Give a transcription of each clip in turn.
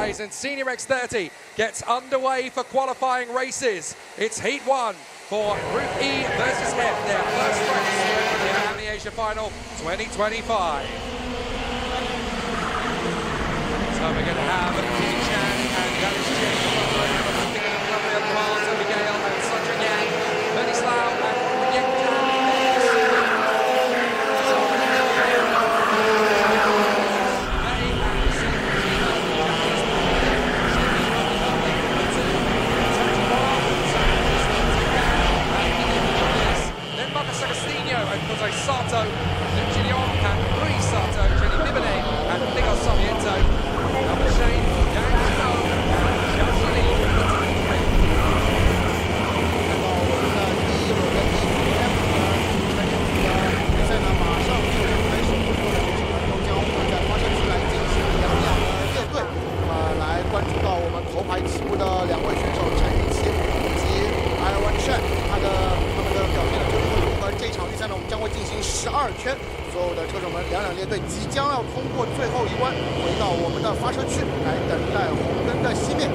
guys, and Senior X30 gets underway for qualifying races. It's Heat 1 for Group E versus F, their first race for the IAME Asia Final 2025. So we're going to have Kimi Chan and Danish Chen picking up Rafael Kamal, Toby Gale and Sandra Yang, Bernie Slough and Yang Chan. And Sato, Jinion and Rui Sato, Jenny Bibine and Nico Soviento. Number Shane, Yang Zhou and Xiaoxi. 来关注到我们头牌起步的两位选手陈雨琦以及IAME Chen，他们的表现究竟会如何？这场比赛呢，我们将会进行12圈，所有的车手们两列队即将要通过最后一关，回到我们的发车区来等待红灯的熄灭。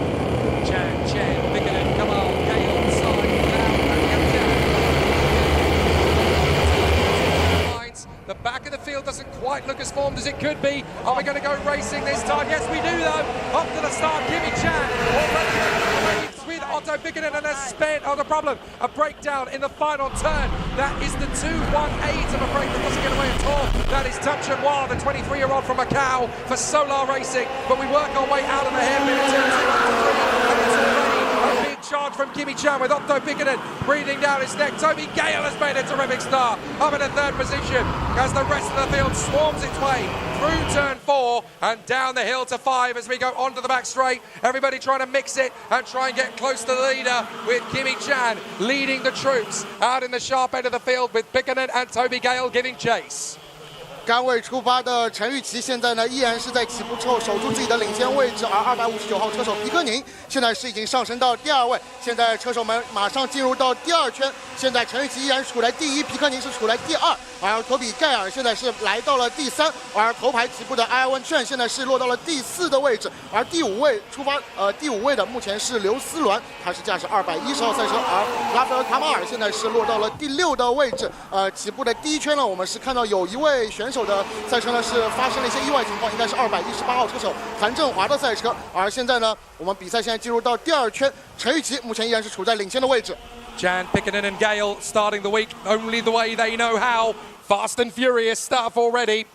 The back of the field doesn't quite look as formed as it could be. Are we going to go racing this time? Yes, we do, though. Up to the start, Kimi Chan already with Otto Bikinen and a breakdown in the final turn. That is the 2-1-8, I'm afraid that doesn't get away at all. That is Touch and Wild, the 23-year-old from Macau for Solar Racing. But we work our way out of the hairpin in 2-2-3, and it's already a big charge from Kimi Chan with Otto Bikinen breathing down his neck. Toby Gale has made a terrific start, up in a third position as the rest of the field swarms its way through turn 4 and down the hill to 5 as we go onto the back straight. Everybody trying to mix it and try and get close to the leader, with Kimi Chan leading the troops out in the sharp end of the field, with Bikinen and Toby Gale giving chase. 杆位出发的陈玉琪现在呢依然是在起步之后守住自己的领先位置，而259号车手皮科宁现在是已经上升到第2位。现在车手们马上进入到第2圈，现在陈玉琪依然处在第1，皮科宁是处在第2，而托比盖尔现在是来到了第3，而头牌起步的IAME Chen现在是落到了第4的位置，而第5位第5位的目前是刘思鸾，他是驾驶210号赛车，而拉斐尔卡马尔现在是落到了第6的位置。起步的第1圈呢，我们是看到有一位选手的赛车呢是发生了一些意外情况，应该是218号车手谭振华的赛车。而现在呢，我们比赛现在进入到第2圈，陈玉琪目前依然是处在领先的位置。Chan, Bikinen and Gale starting the week only the way they know how. Fast and furious stuff already.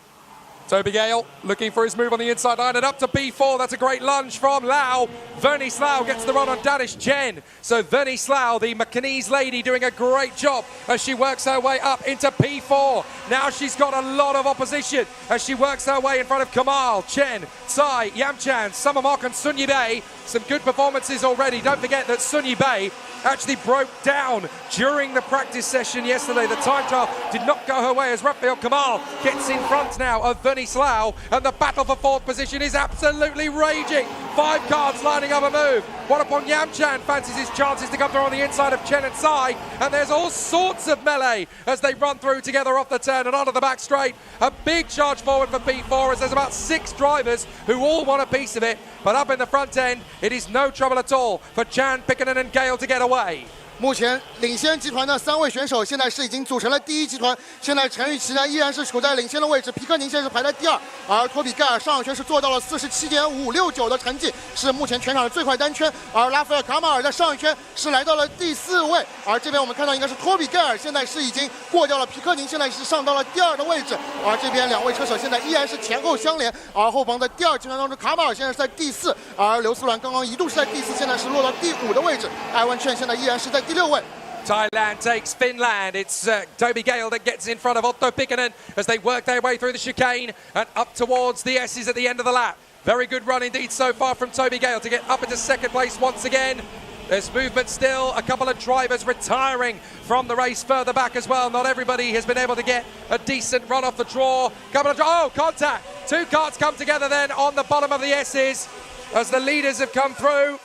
Toby Gale looking for his move on the inside line and up to B4. That's a great lunge from Lau. Vernie Slough gets the run on Danish Chen. So Vernie Slough, the Macanese lady, doing a great job as she works her way up into P4. Now she's got a lot of opposition as she works her way in front of Kamal, Chen, Tsai, Yamchan, Summermock and Sun Yibei. Some good performances already. Don't forget that Sun Yibei actually broke down during the practice session yesterday. The time trial did not go her way as Rafael Kamal gets in front now of Vernie Slough, and the battle for 4th position is absolutely raging. 5 cars lining up a move. One upon Yamchan fancies his chances to come through on the inside of Chen and Tsai, and there's all sorts of melee as they run through together off the turn and onto the back straight. A big charge forward for P4 as there's about 6 drivers who all want a piece of it, but up in the front end it is no trouble at all for Chan, Bikinen and Gale to get away. 目前领先集团的3位选手现在是已经组成了第1集团。现在陈雨琪呢依然是处在领先的位置，皮克宁现在是排在第2，而托比盖尔上一圈是做到了47.569的成绩，是目前全场的最快单圈。而拉斐尔卡马尔在上一圈是来到了第4位，而这边我们看到应该是托比盖尔现在是已经过掉了皮克宁，现在是上到了第2的位置。而这边2位车手现在依然是前后相连，而后方的第2集团当中，卡马尔现在是在第4，而刘思鸾刚刚一度是在第4，现在是落到第5的位置。IAME Chen现在依然是在第6位。Thailand takes Finland. It's Toby Gale that gets in front of Otto Bikinen as they work their way through the chicane and up towards the S's at the end of the lap. Very good run indeed so far from Toby Gale to get up into 2nd place once again. There's movement still, a couple of drivers retiring from the race further back as well. Not everybody has been able to get a decent run off the draw. Contact. 2 cars come together then on the bottom of the S's as the leaders have come through.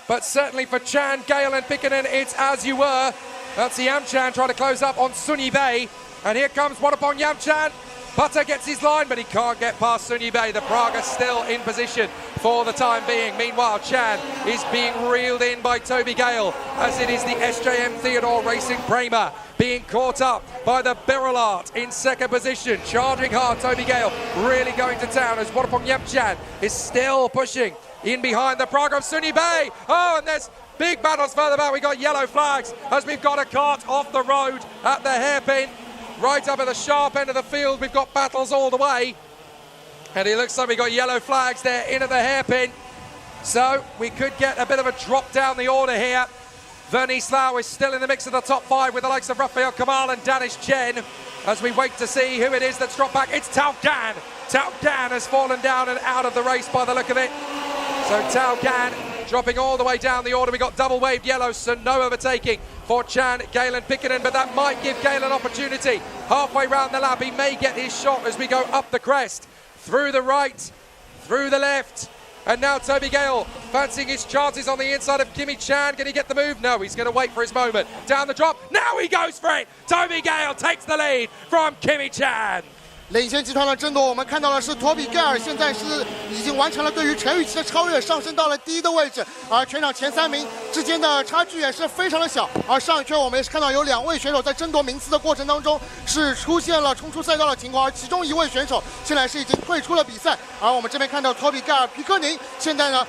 But certainly for Chan, Gale and Bikinen, it's as you were. That's Yamchan trying to close up on Sun Yibei. And here comes one upon Yamchan. Butter gets his line, but he can't get past Sun Yibei. The Praga still in position for the time being. Meanwhile, Chan is being reeled in by Toby Gale, as it is the SJM Theodore Racing Prema being caught up by the Birolart in second position. Charging hard, Toby Gale really going to town as Wadapong Chan is still pushing in behind the Praga of Sun Yibei. Oh, and there's big battles further back. We got yellow flags as we've got a cart off the road at the hairpin. Right up at the sharp end of the field, we've got battles all the way. And it looks like we've got yellow flags there in at the hairpin. So we could get a bit of a drop down the order here. Vernice Lau is still in the mix of the top 5 with the likes of Rafael Kamal and Danish Chen. As we wait to see who it is that's dropped back, it's Tao Gan. Tao Gan has fallen down and out of the race by the look of it. So Tao Gan dropping all the way down the order. We got double waved yellow, so no overtaking for Chan, Gale and Pickenen, but that might give Gale an opportunity. Halfway round the lap, he may get his shot as we go up the crest, through the right, through the left, and now Toby Gale fancying his chances on the inside of Kimi Chan. Can he get the move? No, he's going to wait for his moment. Down the drop, now he goes for it! Toby Gale takes the lead from Kimi Chan. 领先集团的争夺，我们看到的是托比盖尔现在是已经完成了对于陈雨琦的超越，上升到了第1的位置，而全场前3名之间的差距也是非常的小。而上一圈我们也是看到有2位选手在争夺名次的过程当中是出现了冲出赛道的情况，而其中1位选手现在是已经退出了比赛。而我们这边看到托比盖尔、皮克宁现在呢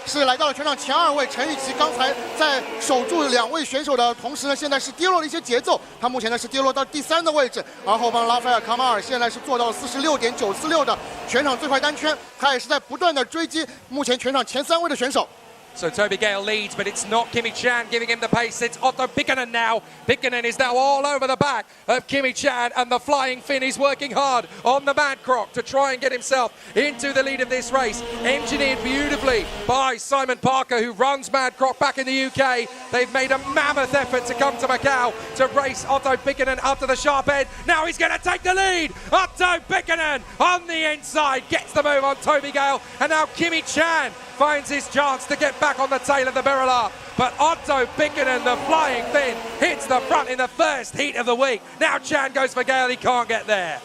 是来到了全场前2位，陈雨琦刚才在守住2位选手的同时呢，现在是跌落了一些节奏，他目前呢是跌落到第3的位置，而后方拉斐尔卡马尔现在是做到了46.946的全场最快单圈，他也是在不断的追击目前全场前3位的选手。So Toby Gale leads, but it's not Kimi Chan giving him the pace. It's Otto Pickenen now. Pickenen is now all over the back of Kimi Chan, and the Flying Finn is working hard on the Mad Croc to try and get himself into the lead of this race. Engineered beautifully by Simon Parker, who runs Mad Croc back in the UK. They've made a mammoth effort to come to Macau to race Otto Pickenen up to the sharp end. Now he's going to take the lead. Otto Pickenen on the inside gets the move on Toby Gale, and now Kimi Chan finds his chance to get back on the tail of the Birolart. But Otto Pickenen, the Flying Finn, hits the front in the first heat of the week. Now Chan goes for Gale, he can't get there.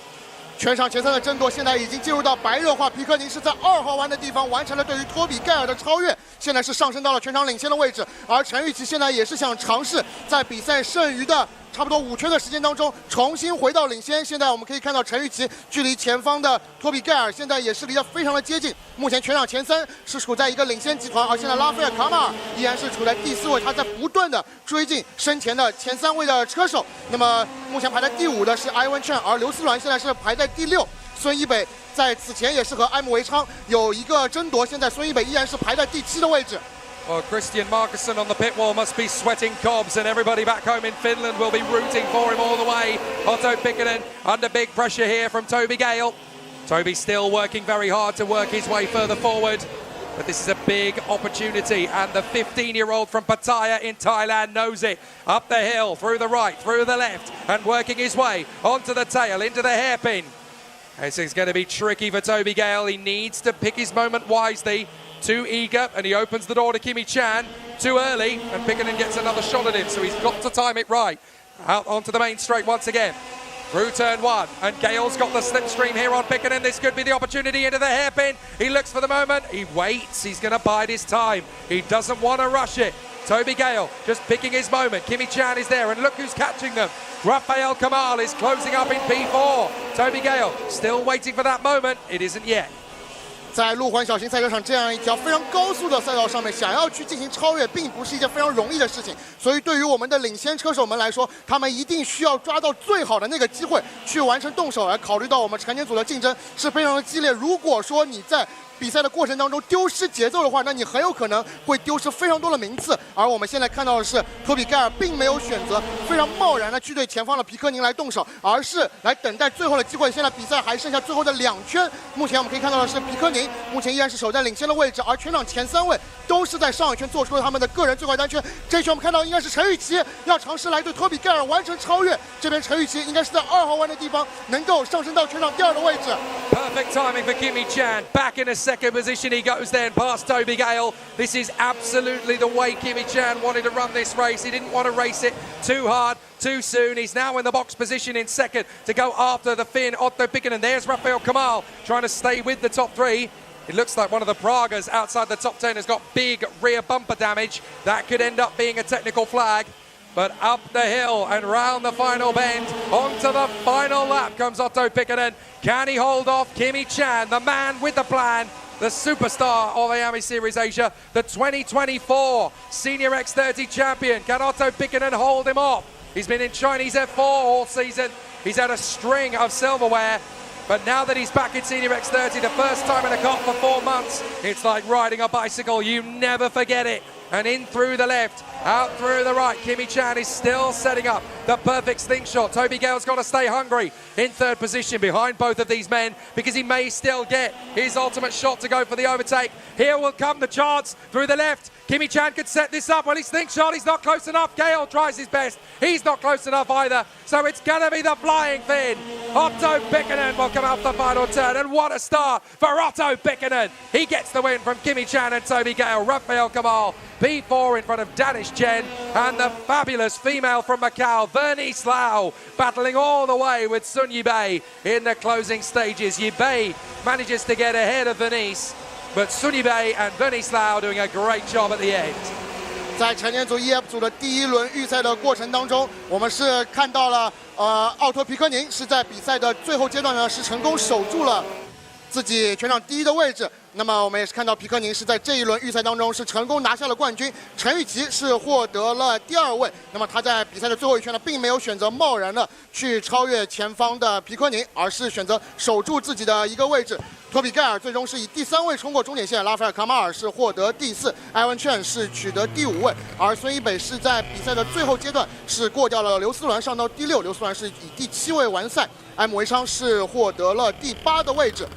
全场前3的争夺现在已经进入到白热化，皮克宁是在2号弯的地方完成了对于托比盖尔的超越，现在是上升到了全场领先的位置。而陈雨琦现在也是想尝试在比赛剩余的差不多5圈的时间当中重新回到领先。现在我们可以看到陈雨琦距离前方的托比盖尔现在也是离得非常的接近，目前全场前3是处在一个领先集团，而现在拉斐尔卡马尔依然是处在第4位，他在不断的追进身前的前3位的车手。那么目前排在第5的是埃文劝，而刘思銮现在是排在第6。孙一北在此前也是和埃姆维昌有一个争夺，现在孙一北依然是排在第7的位置。Well, Christian Markusson on the pit wall must be sweating cobs, and everybody back home in Finland will be rooting for him all the way. Otto Pickenen under big pressure here from Toby Gale. Toby still working very hard to work his way further forward, but this is a big opportunity, and the 15-year-old from Pattaya in Thailand knows it. Up the hill, through the right, through the left, and working his way onto the tail, into the hairpin. This is going to be tricky for Toby Gale. He needs to pick his moment wisely. Too eager, and he opens the door to Kimi Chan too early, and Pickenen gets another shot at him, so he's got to time it right. Out onto the main straight once again. Through turn 1, and Gale's got the slipstream here on Pickenen. This could be the opportunity into the hairpin. He looks for the moment, he waits, he's going to bide his time. He doesn't want to rush it. Toby Gale just picking his moment. Kimi Chan is there, and look who's catching them. Rafael Kamal is closing up in P4. Toby Gale still waiting for that moment. It isn't yet. 在路环小型赛车场这样一条非常高速的赛道上面，想要去进行超越，并不是一件非常容易的事情。所以对于我们的领先车手们来说，他们一定需要抓到最好的那个机会去完成动手。而考虑到我们成年组的竞争是非常的激烈，如果说你在比赛的过程当中丢失节奏的话，那你很有可能会丢失非常多的名次。而我们现在看到的是，托比盖尔并没有选择非常贸然的去对前方的皮克宁来动手，而是来等待最后的机会。现在比赛还剩下最后的2圈，目前我们可以看到的是皮克宁目前依然是守在领先的位置，而全场前3位都是在上一圈做出了他们的个人最快单圈。这一圈我们看到应该是陈雨琦要尝试来对托比盖尔完成超越，这边陈雨琦应该是在2号弯的地方能够上升到全场第2的位置。Perfect timing for Kimi Chan, back in a second position he goes then, past Toby Gale. This is absolutely the way Kimi Chan wanted to run this race. He didn't want to race it too hard, too soon. He's now in the box position in second to go after the Finn, Otto Pikkanen. There's Rafael Kamal trying to stay with the top three. It looks like one of the Pragas outside the top 10 has got big rear bumper damage. That could end up being a technical flag. But up the hill and round the final bend, onto the final lap comes Otto Pikkanen. Can he hold off Kimi Chan, the man with the plan, the superstar of IAME Series Asia, the 2024 Senior X30 champion? Can Otto Pikkanen hold him off? He's been in Chinese F4 all season. He's had a string of silverware. But now that he's back in Senior X30, the first time in a car for 4 months, it's like riding a bicycle. You never forget it. And in through the left, out through the right. Kimi Chan is still setting up the perfect slingshot. Toby Gale's got to stay hungry in third position behind both of these men because he may still get his ultimate shot to go for the overtake. Here will come the chance through the left. Kimi Chan could set this up. Well, his slingshot, he's not close enough. Gale tries his best. He's not close enough either. So it's going to be the flying Finn. Otto Pikkanen will come out the final turn. And what a start for Otto Pikkanen. He gets the win from Kimi Chan and Toby Gale. Rafael Kamal, P4 in front of Danish Chen. And the fabulous female from Macau, Vernice Lau, battling all the way with Sun Yibei in the closing stages. Yibei manages to get ahead of Vernice. But Sun Yibei and Vernice Lau doing a great job at the end. 在成年组 EF 组的第一轮预赛的过程当中，我们是看到了，奥托皮科宁是在比赛的最后阶段呢，是成功守住了自己全场第一的位置。那么我们也是看到皮科宁是在这一轮预赛当中是成功拿下了冠军，陈雨琦是获得了第2位。那么他在比赛的最后一圈呢，并没有选择贸然的去超越前方的皮科宁，而是选择守住自己的一个位置。托比盖尔最终是以第3位冲过终点线，拉斐尔卡马尔是获得第4，埃文劝是取得第5位，而孙一北是在比赛的最后阶段是过掉了刘思伦，上到第6，刘思伦是以第7位完赛，埃姆维昌是获得了第8的位置。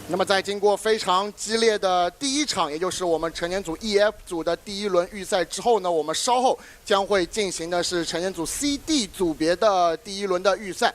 那么在经过非常激烈的第一场，也就是我们成年组 EF 组的第1轮预赛之后呢，我们稍后将会进行的是成年组 CD 组别的第1轮的预赛。